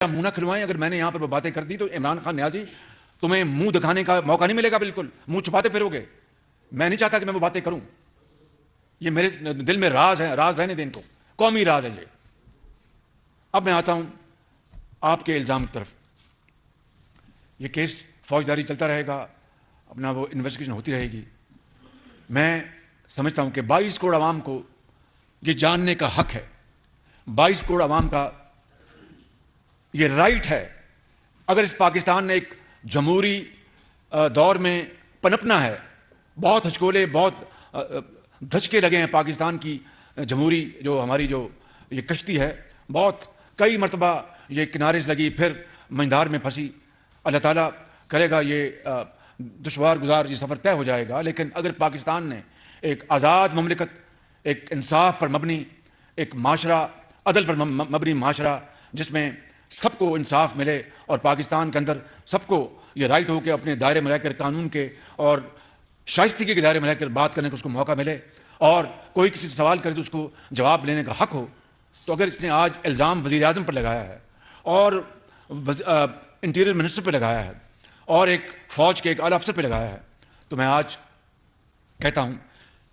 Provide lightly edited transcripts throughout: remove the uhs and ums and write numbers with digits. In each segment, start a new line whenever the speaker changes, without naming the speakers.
منہ نہ کھلوائیں. اگر میں نے یہاں پر وہ باتیں کر دی تو عمران خان نیازی تمہیں منہ دکھانے کا موقع نہیں ملے گا. بالکل منہ چھپاتے پھرو گے. میں نہیں چاہتا کہ میں وہ باتیں کروں. یہ میرے دل میں راز ہے, راز رہنے دیں ان کو, قومی راز ہے یہ. اب میں آتا ہوں آپ کے الزام کی طرف. یہ کیس فوجداری چلتا رہے گا, اپنا وہ انویسٹیگیشن ہوتی رہے گی. میں سمجھتا ہوں کہ 22 کروڑ عوام کو یہ جاننے کا حق ہے, 22 کروڑ عوام کا یہ رائٹ ہے. اگر اس پاکستان نے ایک جمہوری دور میں پنپنا ہے, بہت ہچکولے, بہت دھچکے لگے ہیں پاکستان کی جمہوری جو ہماری جو یہ کشتی ہے, بہت کئی مرتبہ یہ کنارے سے لگی, پھر منجھدار میں پھنسی. اللہ تعالیٰ کرے گا یہ دشوار گزار یہ سفر طے ہو جائے گا. لیکن اگر پاکستان نے ایک آزاد مملکت, ایک انصاف پر مبنی ایک معاشرہ, عدل پر مبنی معاشرہ جس میں سب کو انصاف ملے اور پاکستان کے اندر سب کو یہ رائٹ ہو کہ اپنے دائرے میں رہ کر قانون کے اور شائستگی کے دائرے میں رہ کر بات کرنے کا اس کو موقع ملے, اور کوئی کسی سے سوال کرے تو اس کو جواب لینے کا حق ہو. تو اگر اس نے آج الزام وزیر اعظم پر لگایا ہے اور انٹیریئر منسٹر پہ لگایا ہے اور ایک فوج کے ایک اعلیٰ افسر پہ لگایا ہے, تو میں آج کہتا ہوں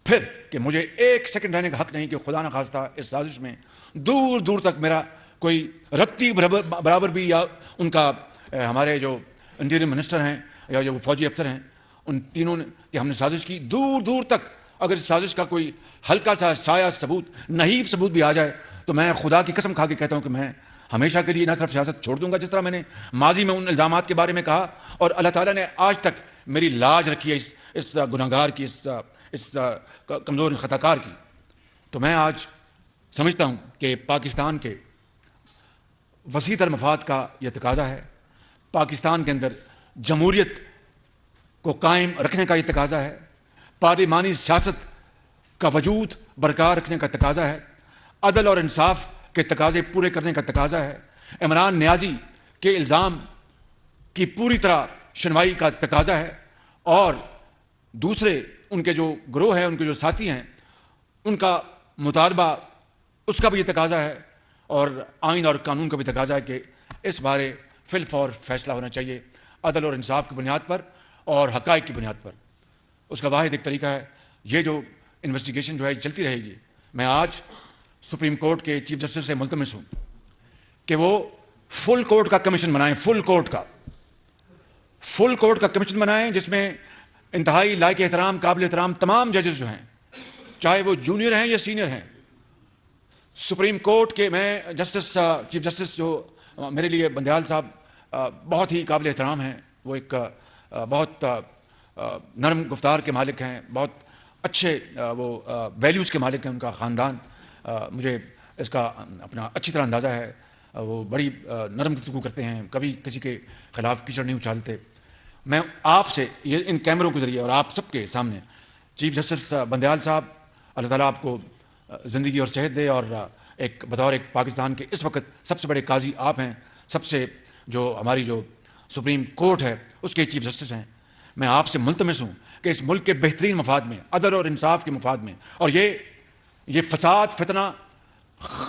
پھر کہ مجھے ایک سیکنڈ رہنے کا حق نہیں کہ خدا نخواستہ اس سازش میں دور دور تک میرا کوئی رتی برابر بھی, یا ان کا ہمارے جو انٹیریئر منسٹر ہیں یا جو فوجی افسر ہیں ان تینوں نے کہ ہم نے سازش کی, دور دور تک اگر اس سازش کا کوئی ہلکا سا سایہ ثبوت, نحیف ثبوت بھی آ جائے تو میں خدا کی قسم کھا کے کہتا ہوں کہ میں ہمیشہ کے لیے نہ صرف سیاست چھوڑ دوں گا, جس طرح میں نے ماضی میں ان الزامات کے بارے میں کہا, اور اللہ تعالیٰ نے آج تک میری لاج رکھی ہے اس گناہگار کی, اس کمزور خطا کار کی. تو میں آج سمجھتا ہوں کہ پاکستان کے وسیع تر مفاد کا یہ تقاضا ہے, پاکستان کے اندر جمہوریت کو قائم رکھنے کا یہ تقاضا ہے, پارلیمانی سیاست کا وجود برقرار رکھنے کا تقاضا ہے, عدل اور انصاف کے تقاضے پورے کرنے کا تقاضا ہے, عمران نیازی کے الزام کی پوری طرح شنوائی کا تقاضا ہے, اور دوسرے ان کے جو گروہ ہیں, ان کے جو ساتھی ہیں, ان کا مطالبہ اس کا بھی یہ تقاضا ہے, اور آئین اور قانون کا بھی تقاضا ہے کہ اس بارے فی الفور فیصلہ ہونا چاہیے عدل اور انصاف کی بنیاد پر اور حقائق کی بنیاد پر. اس کا واحد ایک طریقہ ہے, یہ جو انویسٹیگیشن جو ہے چلتی رہے گی. میں آج سپریم کورٹ کے چیف جسٹس سے ملتمس ہوں کہ وہ فل کورٹ کا کمیشن بنائیں, فل کورٹ کا کمیشن بنائیں جس میں انتہائی لائق احترام, قابل احترام تمام ججز جو ہیں, چاہے وہ جونیئر ہیں یا سینئر ہیں. سپریم کورٹ کے میں چیف جسٹس جو میرے لیے بندیال صاحب بہت ہی قابل احترام ہیں, وہ ایک بہت نرم گفتار کے مالک ہیں, بہت اچھے وہ ویلیوز کے مالک ہیں, ان کا خاندان مجھے اس کا اپنا اچھی طرح اندازہ ہے. وہ بڑی نرم گفتگو کرتے ہیں, کبھی کسی کے خلاف کیچڑ نہیں اچھالتے. میں آپ سے یہ ان کیمروں کے ذریعے اور آپ سب کے سامنے چیف جسٹس بندیال صاحب, اللہ تعالیٰ آپ کو زندگی اور صحت دے, اور ایک بطور ایک پاکستان کے اس وقت سب سے بڑے قاضی آپ ہیں, سب سے جو ہماری جو سپریم کورٹ ہے اس کے چیف جسٹس ہیں. میں آپ سے ملتمس ہوں کہ اس ملک کے بہترین مفاد میں, عدل اور انصاف کے مفاد میں, اور یہ فساد فتنہ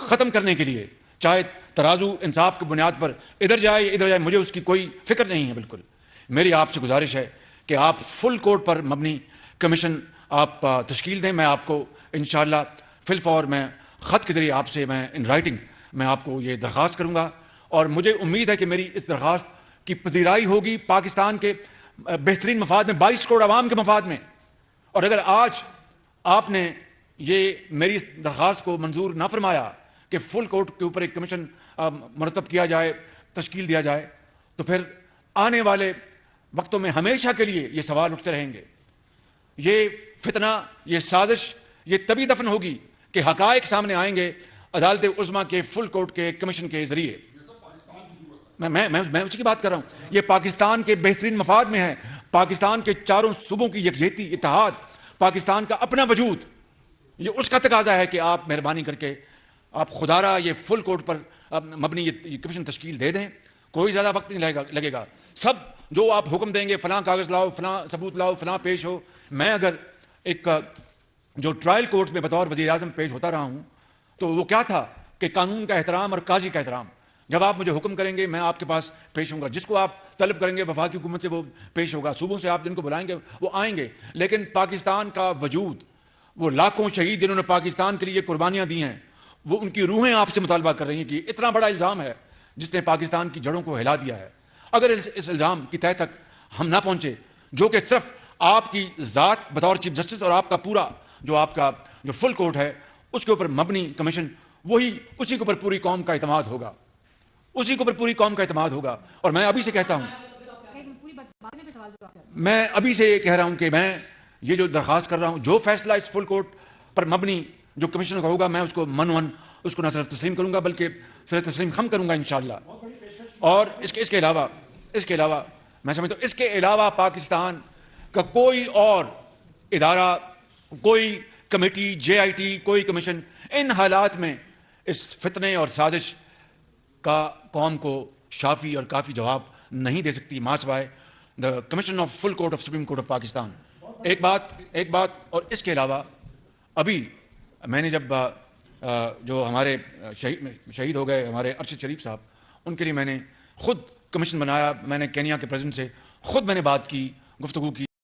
ختم کرنے کے لیے, چاہے ترازو انصاف کی بنیاد پر ادھر جائے یا ادھر جائے, مجھے اس کی کوئی فکر نہیں ہے. بالکل میری آپ سے گزارش ہے کہ آپ فل کورٹ پر مبنی کمیشن آپ تشکیل دیں. میں آپ کو انشاءاللہ فی الفور میں خط کے ذریعے آپ سے میں ان رائٹنگ میں آپ کو یہ درخواست کروں گا, اور مجھے امید ہے کہ میری اس درخواست کی پذیرائی ہوگی پاکستان کے بہترین مفاد میں, 22 کروڑ عوام کے مفاد میں. اور اگر آج آپ نے یہ میری اس درخواست کو منظور نہ فرمایا کہ فل کورٹ کے اوپر ایک کمیشن مرتب کیا جائے, تشکیل دیا جائے, تو پھر آنے والے وقتوں میں ہمیشہ کے لیے یہ سوال اٹھتے رہیں گے. یہ فتنہ, یہ سازش, یہ تبھی دفن ہوگی کہ حقائق سامنے آئیں گے عدالت عظمیٰ کے فل کورٹ کے کمیشن کے ذریعے. میں اسی کی بات کر رہا ہوں. یہ پاکستان کے بہترین مفاد میں ہے, پاکستان کے چاروں صوبوں کی یکجہتی, اتحاد, پاکستان کا اپنا وجود, یہ اس کا تقاضا ہے کہ آپ مہربانی کر کے آپ خدارا یہ فل کورٹ پر مبنی یہ کمیشن تشکیل دے دیں. کوئی زیادہ وقت نہیں لگے گا. سب جو آپ حکم دیں گے, فلاں کاغذ لاؤ, فلاں ثبوت لاؤ, فلاں پیش ہو. میں اگر ایک جو ٹرائل کورٹ میں بطور وزیر اعظم پیش ہوتا رہا ہوں تو وہ کیا تھا کہ قانون کا احترام اور قاضی کا احترام. جب آپ مجھے حکم کریں گے میں آپ کے پاس پیش ہوں گا. جس کو آپ طلب کریں گے وفاقی حکومت سے وہ پیش ہوگا. صوبوں سے آپ جن کو بلائیں گے وہ آئیں گے. لیکن پاکستان کا وجود, وہ لاکھوں شہید جنہوں نے پاکستان کے لیے قربانیاں دی ہیں, وہ ان کی روحیں آپ سے مطالبہ کر رہی ہیں کہ اتنا بڑا الزام ہے جس نے پاکستان کی جڑوں کو ہلا دیا ہے. اگر اس الزام کی تہہ تک ہم نہ پہنچے, جو کہ صرف آپ کی ذات بطور چیف جسٹس اور آپ کا پورا آپ کا جو فل کورٹ ہے اس کے اوپر مبنی کمیشن, وہی اسی کے اوپر پوری قوم کا اعتماد ہوگا, اسی کے اوپر پوری قوم کا اعتماد ہوگا. اور میں ابھی سے کہتا ہوں, میں ابھی سے یہ کہہ رہا ہوں کہ میں یہ جو درخواست کر رہا ہوں, جو فیصلہ اس فل کورٹ پر مبنی جو کمیشن کا ہوگا, میں اس کو اس کو نہ صرف تسلیم کروں گا بلکہ صرف تسلیم خم کروں گا انشاءاللہ. اور اس کے علاوہ میں سمجھتا ہوں اس کے علاوہ پاکستان کا کوئی اور ادارہ, کوئی کمیٹی, JIT, کوئی کمیشن ان حالات میں اس فتنے اور سازش کا قوم کو شافی اور کافی جواب نہیں دے سکتی ماں سوائے دا commission of full court of supreme court of Pakistan. ایک بات اور اس کے علاوہ ابھی میں نے جب جو ہمارے شہید ہو گئے ہمارے ارشد شریف صاحب, ان کے لیے میں نے خود کمیشن بنایا. میں نے کینیا کے پریزیڈنٹ سے خود میں نے بات کی, گفتگو کی.